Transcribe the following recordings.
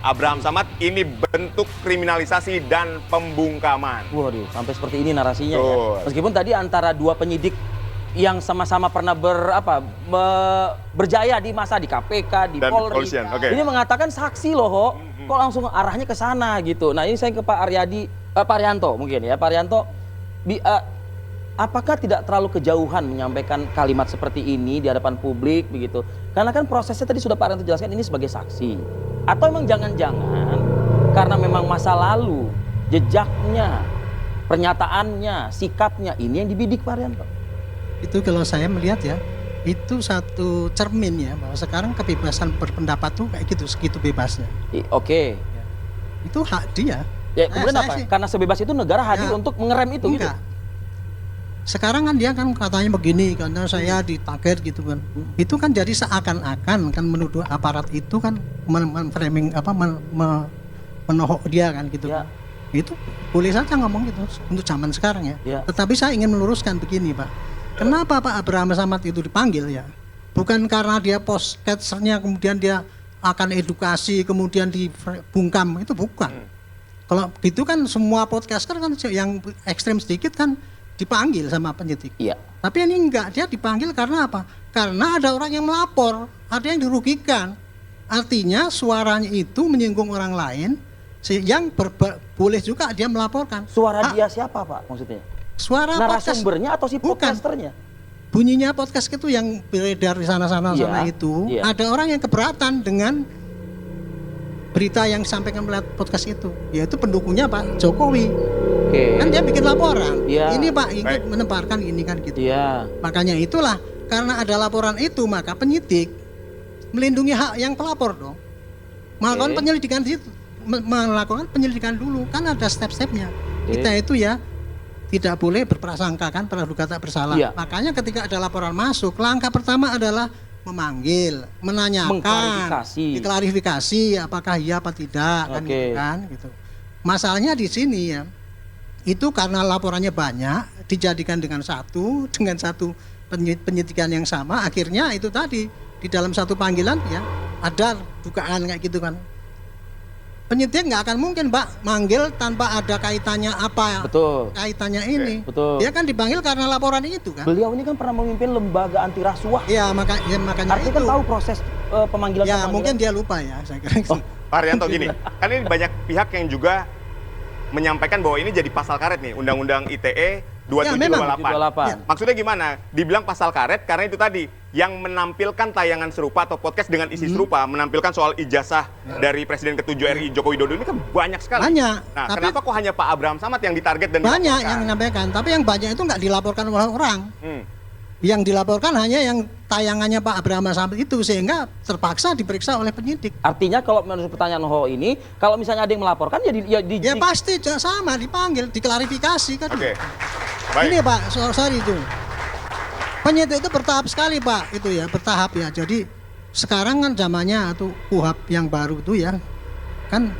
Abraham Samad ini bentuk kriminalisasi dan pembungkaman. Waduh, sampai seperti ini narasinya ya. Betul. Meskipun tadi antara dua penyidik yang sama-sama pernah berjaya di masa di KPK, di Dan Polri. kepolisian, oke. Ini mengatakan saksi loh, kok langsung arahnya ke sana gitu. Nah, ini saya ke Pak Pak Arianto mungkin ya. Pak Arianto, apakah tidak terlalu kejauhan menyampaikan kalimat seperti ini di hadapan publik begitu? Karena kan prosesnya tadi sudah Pak Arianto jelaskan ini sebagai saksi. Atau memang jangan-jangan karena memang masa lalu, jejaknya, pernyataannya, sikapnya ini yang dibidik Pak Arianto? Itu kalau saya melihat ya, itu satu cermin ya, bahwa sekarang kebebasan berpendapat tuh kayak gitu, segitu bebasnya. Oke. Ya. Itu hak dia. Ya, kemudian apa? Karena sebebas itu negara hadir untuk mengerem itu enggak. gitu? Sekarang kan dia kan katanya begini, karena saya ditarget gitu kan. Itu kan jadi seakan-akan kan menuduh aparat itu kan framing menohok dia kan gitu. Ya. Itu boleh saja ngomong gitu untuk zaman sekarang ya. Ya. Tetapi saya ingin meluruskan begini Pak. Kenapa Pak Abraham Samad itu dipanggil ya? Bukan karena dia podcasternya kemudian dia akan edukasi kemudian dibungkam, itu bukan. Kalau gitu kan semua podcaster kan yang ekstrem sedikit kan dipanggil sama penyidik. Iya. Tapi ini enggak, dia dipanggil karena apa? Karena ada orang yang melapor, ada yang dirugikan. Artinya suaranya itu menyinggung orang lain, yang boleh juga dia melaporkan. Suara dia siapa Pak maksudnya? Suara narasumbernya atau si Bukan. podcasternya? Bunyinya podcast itu yang beredar di sana-sana sana itu, ada orang yang keberatan dengan berita yang disampaikan melalui podcast itu, yaitu pendukungnya Pak Jokowi. Kan dia bikin laporan. Ini Pak ingin menebarkan ini kan gitu. Makanya itulah karena ada laporan itu maka penyidik melindungi hak yang pelapor dong. Melakukan penyelidikan di situ, melakukan penyelidikan dulu kan ada step-stepnya. Kita itu ya tidak boleh berprasangka kan praduga tak bersalah. Makanya ketika ada laporan masuk, langkah pertama adalah memanggil, menanyakan, diklarifikasi apakah iya apa tidak kan gitu kan gitu. Masalahnya di sini ya, itu karena laporannya banyak dijadikan dengan satu penyidikan yang sama, akhirnya itu tadi di dalam satu panggilan ya ada dugaan kayak gitu kan. Penyidik nggak akan mungkin Pak manggil tanpa ada kaitannya apa. Betul. Kaitannya ini. Betul. Dia kan dipanggil karena laporan itu kan. Beliau ini kan pernah memimpin lembaga anti rasuah. Ya makanya artinya itu. Kan tahu proses pemanggilan. Ya mungkin dia lupa ya saya kira. Pak Arianto gini, kan ini banyak pihak yang juga menyampaikan bahwa ini jadi pasal karet nih, Undang-Undang ITE 2728. Maksudnya gimana? Dibilang pasal karet karena itu tadi yang menampilkan tayangan serupa atau podcast dengan isi serupa, menampilkan soal ijazah dari Presiden ke-7 RI Joko Widodo ini kan banyak sekali. Banyak. Nah, kenapa kok hanya Pak Abraham Samad yang ditarget dan banyak dilaporkan? yang menyampaikan, tapi yang banyak itu nggak dilaporkan oleh orang. Yang dilaporkan hanya yang tayangannya Pak Abraham Samad itu, sehingga terpaksa diperiksa oleh penyidik. Artinya kalau menurut pertanyaan Ho ini, kalau misalnya ada yang melaporkan ya pasti sama dipanggil, diklarifikasi kan. Baik. Ini Pak, sorry itu. Penyidik itu bertahap sekali Pak, itu ya bertahap ya. Jadi sekarang kan zamannya atau KUHP yang baru itu ya, kan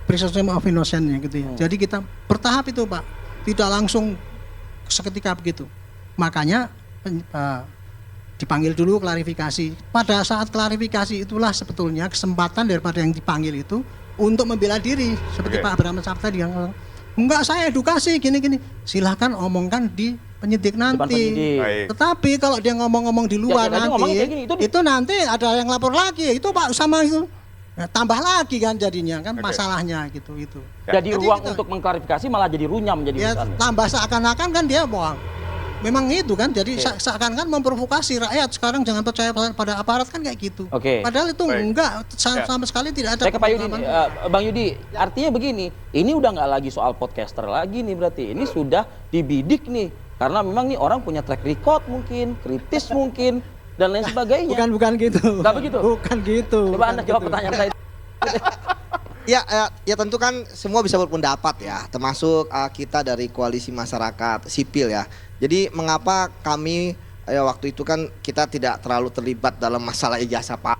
presumption of innocence gitu ya. Jadi kita bertahap itu Pak, tidak langsung seketika begitu. Makanya dipanggil dulu klarifikasi. Pada saat klarifikasi itulah sebetulnya kesempatan daripada yang dipanggil itu untuk membela diri. Seperti Pak Abraham Samad tadi yang enggak, saya edukasi gini-gini. Silahkan omongkan di penyidik nanti. Tetapi kalau dia ngomong-ngomong di luar nanti, itu nanti ada yang lapor lagi. Itu Pak sama itu. Nah, tambah lagi kan jadinya kan masalahnya gitu itu. Jadi ruang untuk mengklarifikasi malah jadi runyam jadi tambah seakan-akan kan dia memang itu kan, jadi seakan-akan memprovokasi rakyat sekarang jangan percaya pada aparat kan kayak gitu. Padahal itu enggak sama sekali tidak ada. Saya ke Pak Yudi, Bang Yudi, artinya begini, ini udah nggak lagi soal podcaster lagi nih berarti, ini sudah dibidik nih, karena memang nih orang punya track record mungkin, kritis mungkin dan lain sebagainya. Bukan gitu. Nggak begitu. Bukan gitu. Coba Anda jawab pertanyaan saya. Ya tentu kan semua bisa berpendapat ya, termasuk kita dari koalisi masyarakat sipil ya. Jadi mengapa kami waktu itu kan kita tidak terlalu terlibat dalam masalah ijazah Pak.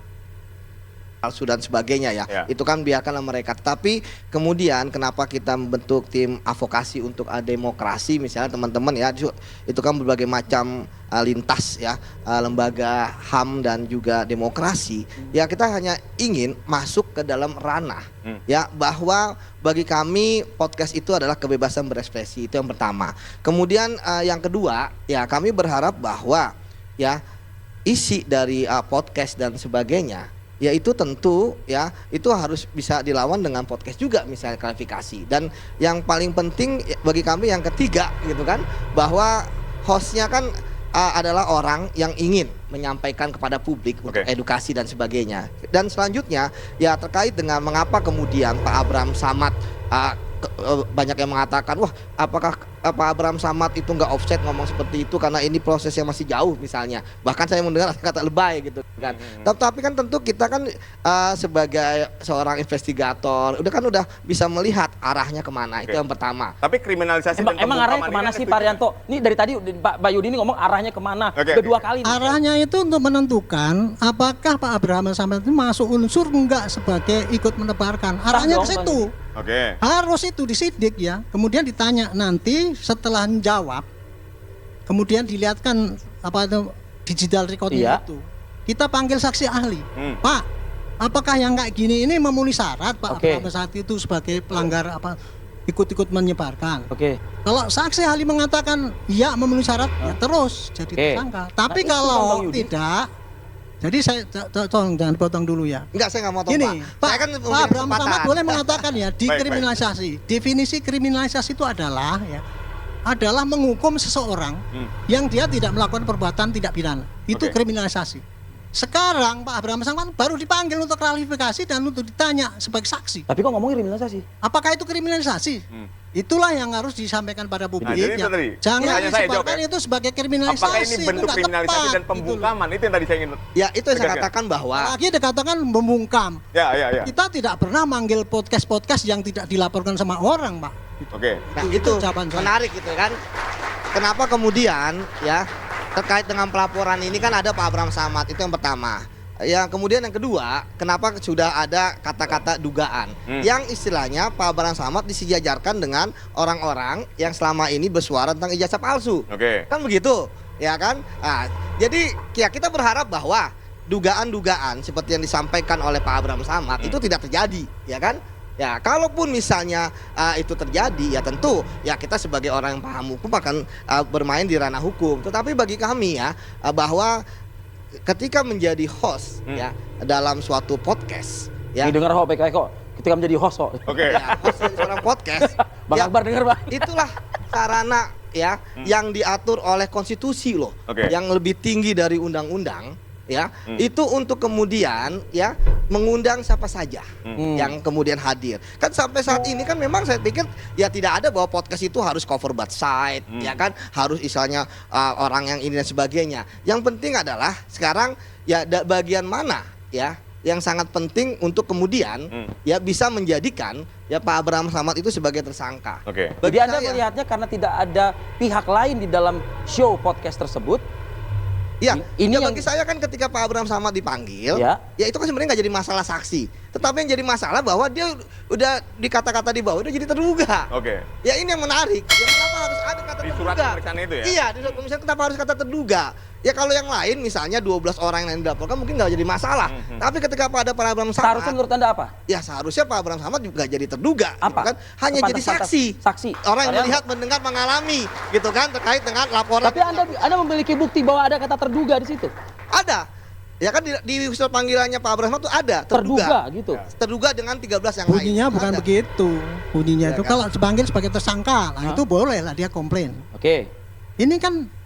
palsu dan sebagainya ya. Itu kan biarkanlah mereka. Tapi kemudian kenapa kita membentuk tim advokasi untuk demokrasi misalnya teman-teman ya, itu kan berbagai macam lintas ya, lembaga HAM dan juga demokrasi. Ya kita hanya ingin masuk ke dalam ranah ya, bahwa bagi kami podcast itu adalah kebebasan berekspresi, itu yang pertama. Kemudian yang kedua ya, kami berharap bahwa ya isi dari podcast dan sebagainya ya itu tentu ya itu harus bisa dilawan dengan podcast juga misalnya klarifikasi. Dan yang paling penting bagi kami yang ketiga gitu kan, bahwa hostnya kan adalah orang yang ingin menyampaikan kepada publik untuk edukasi dan sebagainya. Dan selanjutnya ya terkait dengan mengapa kemudian Pak Abraham Samad banyak yang mengatakan wah apakah Pak Abraham Samad itu nggak offset ngomong seperti itu karena ini prosesnya masih jauh misalnya, bahkan saya mendengar kata lebay gitu kan. Tapi kan tentu kita kan sebagai seorang investigator udah bisa melihat arahnya kemana. Itu yang pertama. Tapi kriminalisasi emang arahnya kemana sih Pak Arianto? Ini dari tadi Pak Bayudi ini ngomong arahnya kemana kedua kali. Arahnya itu untuk menentukan apakah Pak Abraham Samad itu masuk unsur enggak sebagai ikut menebarkan. Arahnya ke situ. Harus itu disidik ya. Kemudian ditanya nanti setelah menjawab, kemudian dilihatkan apa itu digital recording itu. Kita panggil saksi ahli. Pak, apakah yang kayak gini ini memenuhi syarat Pak Abraham saat itu sebagai pelanggar apa ikut-ikut menyebarkan? Kalau saksi ahli mengatakan iya memenuhi syarat, ya terus jadi tersangka. Tapi kalau tidak, jadi saya tolong jangan potong dulu ya. Enggak, saya nggak mau potong. Gini, Pak Abraham Samad boleh mengatakan ya dikriminalisasi. Definisi kriminalisasi itu adalah menghukum seseorang yang dia tidak melakukan perbuatan tidak pidana. Itu kriminalisasi. Sekarang Pak Abraham Samad baru dipanggil untuk klarifikasi dan untuk ditanya sebagai saksi. Tapi kok ngomongin kriminalisasi? Apakah itu kriminalisasi? Itulah yang harus disampaikan pada publik. Jangan disebutkan itu sebagai kriminalisasi. Apakah ini bentuk kriminalisasi dan pembungkaman? Itu yang tadi saya ingin. Ya itu yang saya katakan bahwa. Lagi dikatakan membungkam. Ya. Kita tidak pernah manggil podcast yang tidak dilaporkan sama orang, Pak. Nah itu menarik gitu kan. Kenapa kemudian ya terkait dengan pelaporan ini kan ada Pak Abraham Samad, itu yang pertama. Yang kemudian yang kedua, kenapa sudah ada kata-kata dugaan yang istilahnya Pak Abraham Samad disejajarkan dengan orang-orang yang selama ini bersuara tentang ijazah palsu. Kan begitu, ya kan? Nah, jadi ya kita berharap bahwa dugaan-dugaan seperti yang disampaikan oleh Pak Abraham Samad itu tidak terjadi, ya kan? Ya, kalaupun misalnya itu terjadi, ya tentu ya kita sebagai orang yang paham hukum akan bermain di ranah hukum. Tetapi bagi kami ya ketika menjadi host ya dalam suatu podcast ya. Ini dengar kok ketika menjadi host kok. Ya, host dari seorang podcast. Bang Akbar dengar, Bang. Itulah sarana ya yang diatur oleh konstitusi loh. Yang lebih tinggi dari undang-undang ya. Itu untuk kemudian ya mengundang siapa saja yang kemudian hadir. Kan sampai saat ini kan memang saya pikir ya tidak ada bahwa podcast itu harus cover both side, ya kan, harus istilahnya orang yang ini dan sebagainya. Yang penting adalah sekarang ya bagian mana ya yang sangat penting untuk kemudian ya bisa menjadikan ya Pak Abraham Samad itu sebagai tersangka. Jadi Anda melihatnya karena tidak ada pihak lain di dalam show podcast tersebut. Ya, ini ya bagi saya kan ketika Pak Abraham Samad dipanggil, ya itu kan sebenarnya nggak jadi masalah saksi. Tetapi yang jadi masalah bahwa dia udah dikata-kata di bawah udah jadi terduga. Ya ini yang menarik. Ya kenapa harus ada kata di terduga? Surat pemeriksaan itu ya? Iya, di surat pemeriksaan kenapa harus kata terduga? Ya kalau yang lain misalnya 12 orang yang lain dilaporkan mungkin nggak jadi masalah. Tapi ketika ada Pak Abraham Samad, seharusnya menurut Anda apa? Ya seharusnya Pak Abraham Samad juga jadi terduga. Apa? Gitu kan? Hanya jadi saksi. Orang yang melihat, mendengar, mengalami, gitu kan, terkait dengan laporan. Tapi Anda memiliki bukti bahwa ada kata terduga di situ? Ada. Ya kan di surat panggilannya Pak Abraham itu ada terduga gitu. Terduga dengan 13 yang lain. Bunyinya bukan begitu. Bunyinya itu kalau dipanggil sebagai tersangka, nah itu boleh lah dia komplain. Ini kan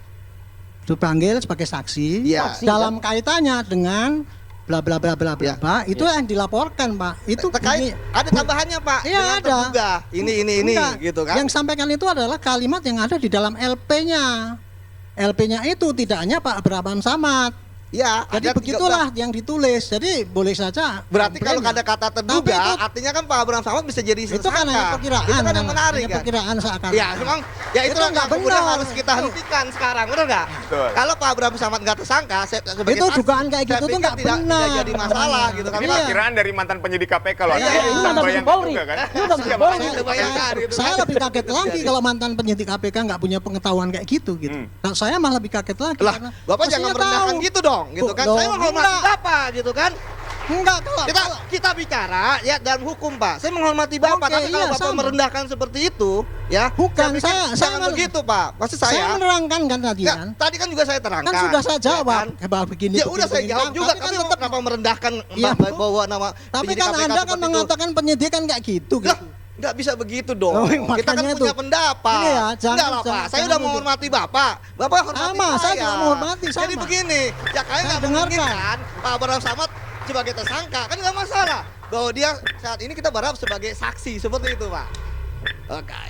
dipanggil sebagai saksi dalam kaitannya dengan bla bla bla bla bla itu yang dilaporkan, Pak. Itu terkait ada tambahannya, Pak. Iya ada. Terduga. Ini gitu kan. Yang sampaikan itu adalah kalimat yang ada di dalam LP-nya. LP-nya itu tidak hanya Pak Abraham Samad. Ya, jadi begitulah yang ditulis. Jadi boleh saja. Berarti kalau ada kata terduga, artinya kan Pak Abraham Samad bisa jadi tersangka. Itu kan hanya perkiraan. Itu kan yang menarik kan. Perkiraan seakan. Ya, memang ya itu yang kemudian harus kita hentikan sekarang, benar nggak? Kalau Pak Abraham Samad nggak tersangka, itu dugaan kayak gitu tuh nggak benar. Tidak jadi masalah gitu kan. Ini perkiraan dari mantan penyidik KPK loh. Ini mantan penyidik Polri. Saya lebih kaget lagi kalau mantan penyidik KPK nggak punya pengetahuan kayak gitu. Nah, saya malah lebih kaget lagi. Lah, Bapak jangan merendahkan gitu dong. Gitu kan, saya menghormati Bapak gitu kan. Enggak, kita bicara ya dalam hukum Pak. Saya menghormati Bapak, tapi kalau Bapak merendahkan seperti itu, ya bukan jangan begitu Pak. Maksud saya menerangkan kan tadi kan. Tadi kan juga saya terangkan. Kan sudah saya jawab. Begini. Ya udah saya jawab juga, tapi kenapa merendahkan bawa nama. Tapi kan Anda kan mengatakan penyidikan kayak gitu. Nggak bisa begitu dong. Kita kan punya pendapat. Enggak lah Pak. Saya udah menghormati Bapak. Bapak hormati saya. Saya juga menghormati sama. Jadi begini, ya kalian nggak menginginkan Pak Abraham Samad sebagai tersangka, kan nggak masalah. Bahwa dia saat ini kita berharap sebagai saksi seperti itu Pak. Oke.